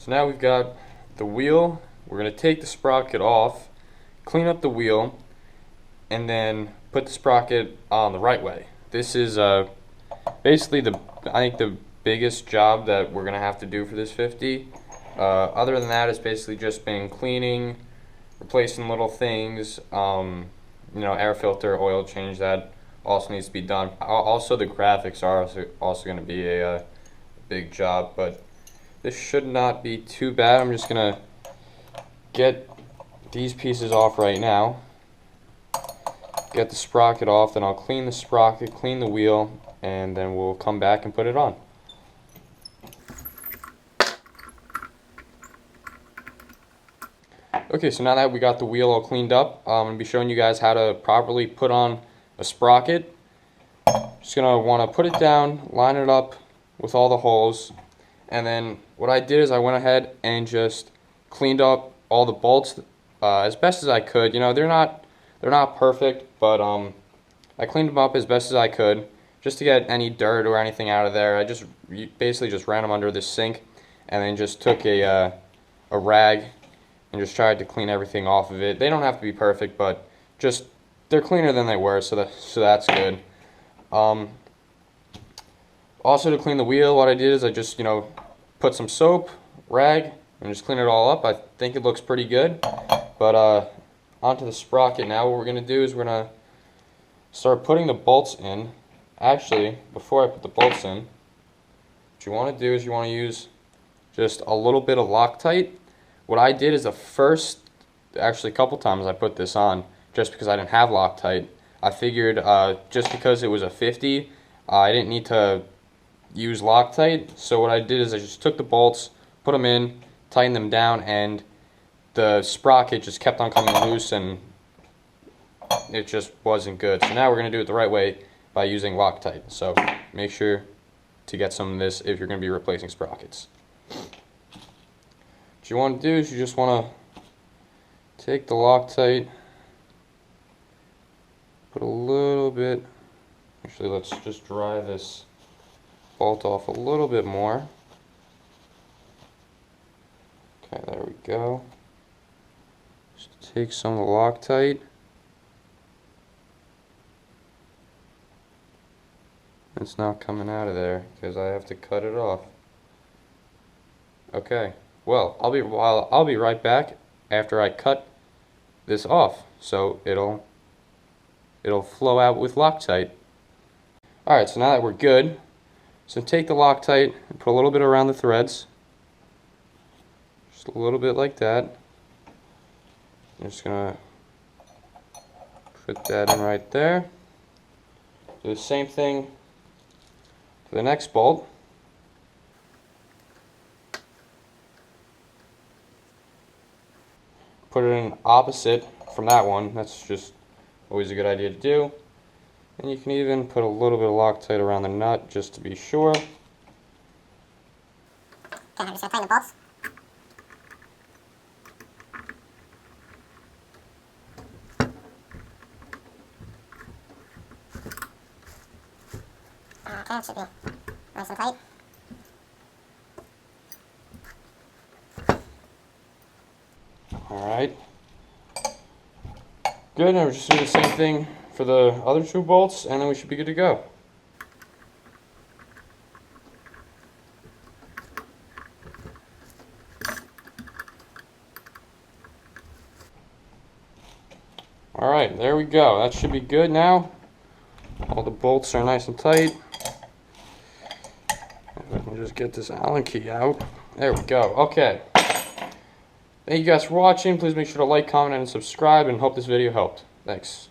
So now we've got the wheel. We're going to take the sprocket off, clean up the wheel, and then put the sprocket on the right way. This is basically I think the biggest job that we're going to have to do for this 50. Other than that, it's basically just been cleaning, replacing little things, air filter, oil change, that also needs to be done. Also, the graphics are also going to be a big job, but this should not be too bad. I'm just going to get these pieces off right now, get the sprocket off, then I'll clean the sprocket, clean the wheel, and then we'll come back and put it on. Okay, so now that we got the wheel all cleaned up, I'm going to be showing you guys how to properly put on a sprocket. Just going to want to put it down, line it up with all the holes, and then what I did is I went ahead and just cleaned up all the bolts as best as I could. You know, they're not perfect, but I cleaned them up as best as I could just to get any dirt or anything out of there. I just basically just ran them under this sink and then just took a rag and just tried to clean everything off of it. They don't have to be perfect, but just they're cleaner than they were, so that's good. Also, to clean the wheel, what I did is I just put some soap, rag, and just clean it all up. I think it looks pretty good. But onto the sprocket now. What we're going to do is we're going to start putting the bolts in. Actually, before I put the bolts in, what you want to do is you want to use just a little bit of Loctite. What I did is actually a couple times I put this on just because I didn't have Loctite. I figured just because it was a 50, I didn't need to use Loctite. So what I did is I just took the bolts, put them in, tightened them down, and the sprocket just kept on coming loose and it just wasn't good. So now we're going to do it the right way by using Loctite. So make sure to get some of this if you're going to be replacing sprockets. What you want to do is you just want to take the Loctite, put a little bit, actually let's just dry this bolt off a little bit more. Okay, there we go. Just take some of the Loctite. It's not coming out of there because I have to cut it off. Okay, well, I'll be right back after I cut this off, so it'll flow out with Loctite. Alright, so now that we're good, so take the Loctite and put a little bit around the threads. Just a little bit like that. I'm just going to put that in right there. Do the same thing for the next bolt. Put it in opposite from that one. That's just always a good idea to do. And you can even put a little bit of Loctite around the nut just to be sure. Okay, I'm just going to tighten the bolts. Okay, it should be nice and tight. Alright. Good, now we're just doing the same thing for the other two bolts, and then we should be good to go. Alright, there we go. That should be good now. All the bolts are nice and tight. If I can just get this Allen key out. There we go. Okay. Thank you guys for watching. Please make sure to like, comment, and subscribe, and hope this video helped. Thanks.